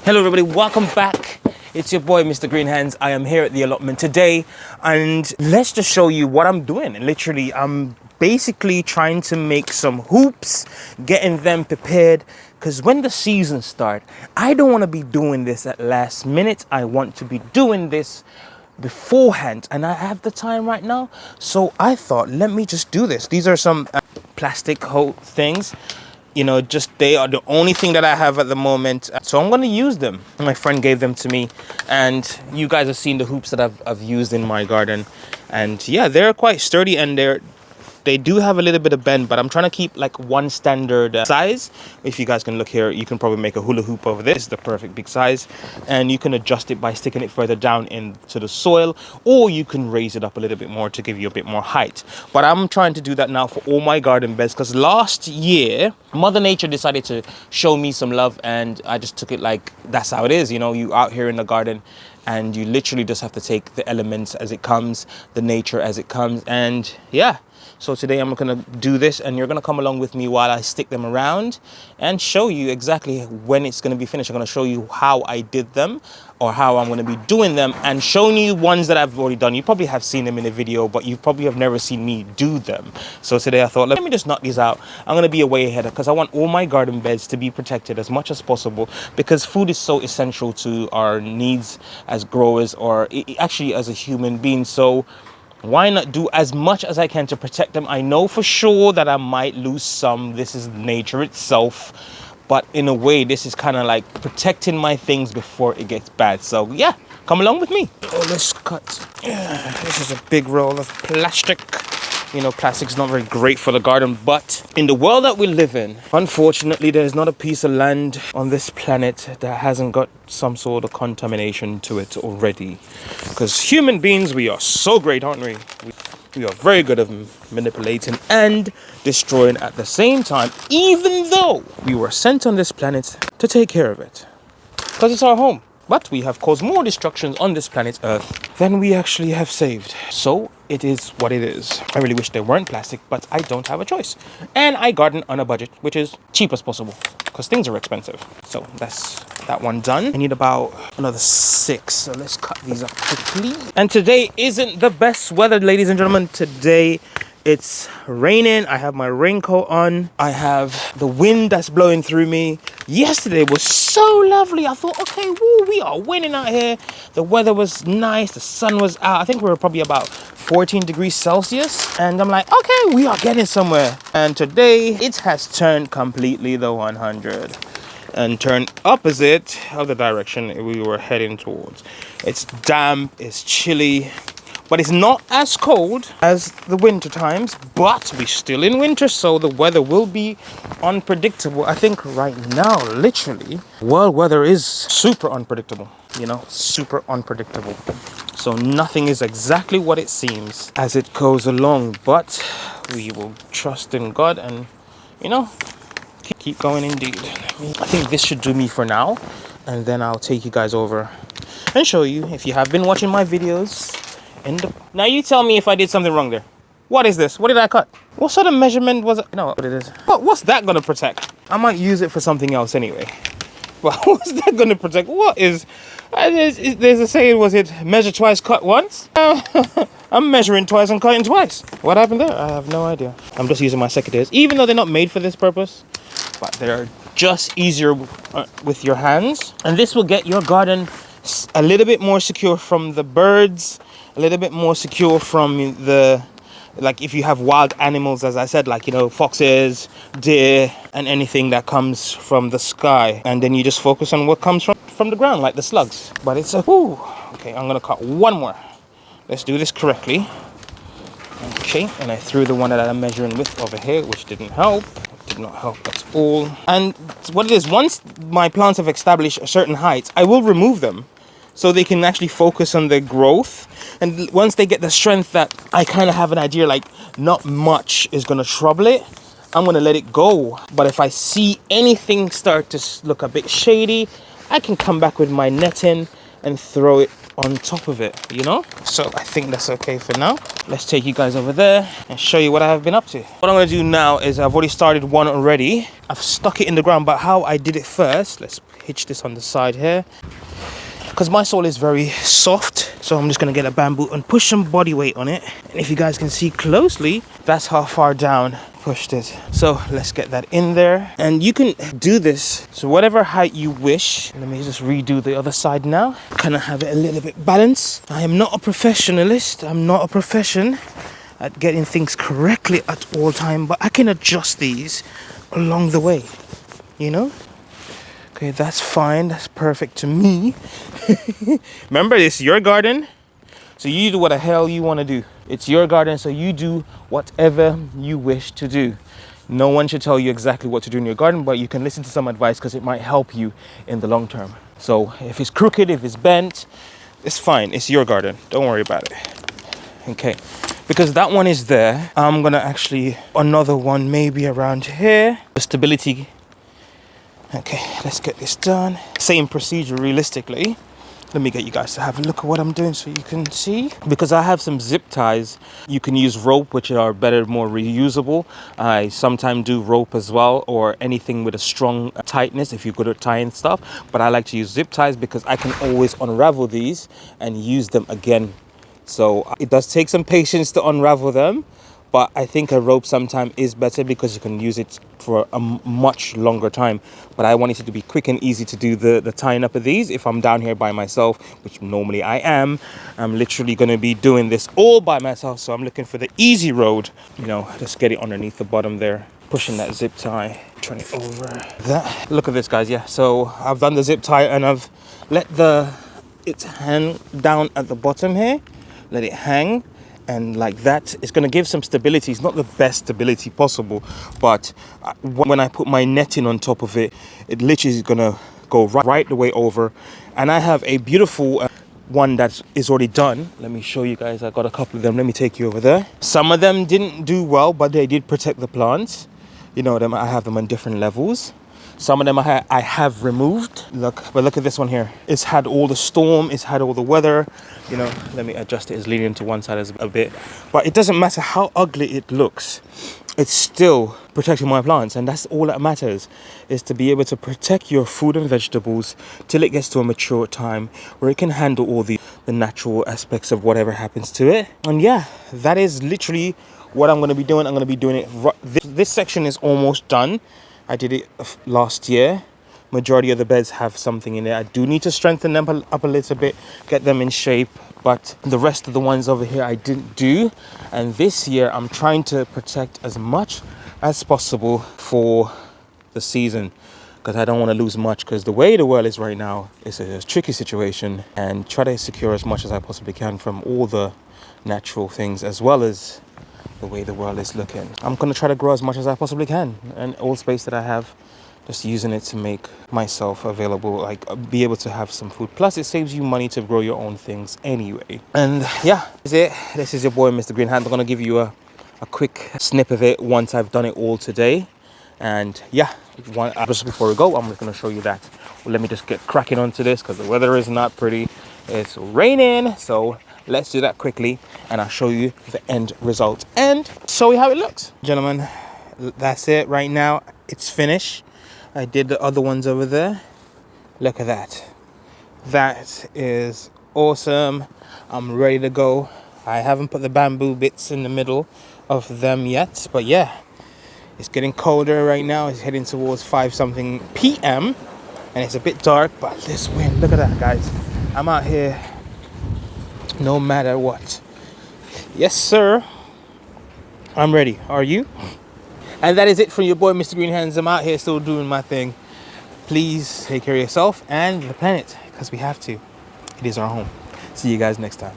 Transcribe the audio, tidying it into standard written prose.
Hello everybody, welcome back. It's your boy Mr. Green Hands. I am here at the allotment today and let's just show you what I'm doing. And literally I'm basically trying to make some hoops, getting them prepared, because when the season starts, I don't want to be doing this at last minute. I want to be doing this beforehand, and I have the time right now, so I thought, let me just do this. These are some plastic things, you know, just they are the only thing that I have at the moment, so I'm going to use them. My friend gave them to me, and you guys have seen the hoops that I've used in my garden, and yeah, they're quite sturdy, and they do have a little bit of bend, but I'm trying to keep like one standard size. If you guys can look here, you can probably make a hula hoop over this. It's the perfect big size, and you can adjust it by sticking it further down into the soil, or you can raise it up a little bit more to give you a bit more height. But I'm trying to do that now for all my garden beds, because last year Mother Nature decided to show me some love, and I just took it like that's how it is. You know, you out here in the garden and you literally just have to take the elements as it comes, the nature as it comes, and yeah. So today I'm going to do this, and you're going to come along with me while I stick them around and show you exactly when it's going to be finished. I'm going to show you how I did them, or how I'm going to be doing them, and showing you ones that I've already done. You probably have seen them in a video, but you probably have never seen me do them. So today I thought, let me just knock these out. I'm going to be a way ahead, because I want all my garden beds to be protected as much as possible, because food is so essential to our needs as growers, or actually as a human being. So why not do as much as I can to protect them? I know for sure that I might lose some. This is nature itself. But in a way, this is kind of like protecting my things before it gets bad. So yeah, come along with me. Oh, let's cut. Yeah, this is a big roll of plastic. You know, plastic's not very great for the garden, but in the world that we live in, unfortunately, there's not a piece of land on this planet that hasn't got some sort of contamination to it already. Because human beings, we are so great, aren't we? We are very good at manipulating and destroying at the same time, even though we were sent on this planet to take care of it. Because it's our home. But we have caused more destructions on this planet Earth than we actually have saved. So it is what it is. I really wish they weren't plastic, but I don't have a choice. And I garden on a budget, which is cheap as possible, because things are expensive. So that's that one done. I need about another 6. So let's cut these up quickly. And today isn't the best weather, ladies and gentlemen. Today it's raining. I have my raincoat on. I have the wind that's blowing through me. Yesterday was so lovely. I thought, okay, woo, we are winning out here. The weather was nice. The sun was out. I think we were probably about 14 degrees Celsius. And I'm like, okay, we are getting somewhere. And today it has turned completely the 100 and turned opposite of the direction we were heading towards. It's damp, it's chilly, but it's not as cold as the winter times, but we're still in winter, so the weather will be unpredictable. I think right now, literally, world weather is super unpredictable, you know, super unpredictable. So nothing is exactly what it seems as it goes along, but we will trust in God and, you know, keep going indeed. I think this should do me for now, and then I'll take you guys over and show you, if you have been watching my videos. Now you tell me if I did something wrong there. What is this? What did I cut? What sort of measurement was it? No, what it is. What's that gonna protect? I might use it for something else anyway. But what's that gonna protect? What is? There's a saying, was it measure twice, cut once? I'm measuring twice and cutting twice. What happened there? I have no idea. I'm just using my secateurs, even though they're not made for this purpose, but they're just easier with your hands. And this will get your garden a little bit more secure from the birds, a little bit more secure from the, like if you have wild animals, as I said, like, you know, foxes, deer, and anything that comes from the sky. And then you just focus on what comes from the ground, like the slugs. But it's a, whoo. Okay, I'm gonna cut one more. Let's do this correctly. Okay, and I threw the one that I'm measuring with over here, which didn't help. Did not help at all. And what it is, once my plants have established a certain height, I will remove them, so they can actually focus on their growth. And once they get the strength that I kind of have an idea, like not much is going to trouble it, I'm going to let it go. But if I see anything start to look a bit shady, I can come back with my netting and throw it on top of it, you know? So I think that's okay for now. Let's take you guys over there and show you what I have been up to. What I'm gonna do now is I've already started one already. I've stuck it in the ground, but how I did it first, let's hitch this on the side here. Because my soil is very soft, so I'm just gonna get a bamboo and push some body weight on it. And if you guys can see closely, that's how far down I pushed it. So let's get that in there. And you can do this to whatever height you wish. Let me just redo the other side now. Kind of have it a little bit balanced. I am not a professionalist. I'm not a profession at getting things correctly at all time, but I can adjust these along the way, you know? Okay, that's fine. That's perfect to me. Remember, it's your garden, so you do what the hell you want to do. It's your garden, so you do whatever you wish to do. No one should tell you exactly what to do in your garden, but you can listen to some advice because it might help you in the long term. So if it's crooked, if it's bent, it's fine. It's your garden. Don't worry about it. Okay, because that one is there, I'm gonna actually another one maybe around here. The stability. Okay, let's get this done. Same procedure realistically. Let me get you guys to have a look at what I'm doing so you can see. Because I have some zip ties, you can use rope, which are better, more reusable. I sometimes do rope as well, or anything with a strong tightness if you're good at tying stuff. But I like to use zip ties because I can always unravel these and use them again. So it does take some patience to unravel them. But I think a rope sometimes is better because you can use it for a much longer time. But I want it to be quick and easy to do the tying up of these. If I'm down here by myself, which normally I am, I'm literally going to be doing this all by myself. So I'm looking for the easy road. You know, just get it underneath the bottom there. Pushing that zip tie, turn it over. That. Look at this, guys. Yeah, so I've done the zip tie and I've let it hang down at the bottom here. Let it hang. And like that, it's going to give some stability. It's not the best stability possible, but when I put my netting on top of it, it literally is going to go right the way over. And I have a beautiful one that is already done. Let me show you guys. I got a couple of them. Let me take you over there. Some of them didn't do well, but they did protect the plants. You know them. I have them on different levels. Some of them I have removed. But look at this one here. It's had all the storm, it's had all the weather. You know, let me adjust it. It's leaning to one side a bit. But it doesn't matter how ugly it looks. It's still protecting my plants. And that's all that matters, is to be able to protect your food and vegetables till it gets to a mature time where it can handle all the natural aspects of whatever happens to it. And yeah, that is literally what I'm going to be doing. I'm going to be doing it. This section is almost done. I did it last year. Majority of the beds have something in there. I do need to strengthen them up a little bit, get them in shape, but the rest of the ones over here I didn't do. And this year I'm trying to protect as much as possible for the season, because I don't want to lose much, because the way the world is right now is a tricky situation, and try to secure as much as I possibly can from all the natural things as well as the way the world is looking. I'm going to try to grow as much as I possibly can, and all space that I have, just using it to make myself available, like be able to have some food. Plus it saves you money to grow your own things anyway. And yeah, that's it. This is your boy Mr. Green Hand. I'm going to give you a quick snip of it once I've done it all today. And yeah, just before we go, I'm just going to show you that. Well, let me just get cracking onto this because the weather is not pretty. It's raining, so let's do that quickly and I'll show you the end result and show you how it looks. Gentlemen, that's it right now. It's finished. I did the other ones over there. Look at that. That is awesome. I'm ready to go. I haven't put the bamboo bits in the middle of them yet, but yeah, it's getting colder right now. It's heading towards 5-something p.m. and it's a bit dark, but this wind, look at that, guys. I'm out here no matter what. Yes, sir. I'm ready. Are you? And that is it from your boy, Mr. Green Hands. I'm out here still doing my thing. Please take care of yourself and the planet, because we have to. It is our home. See you guys next time.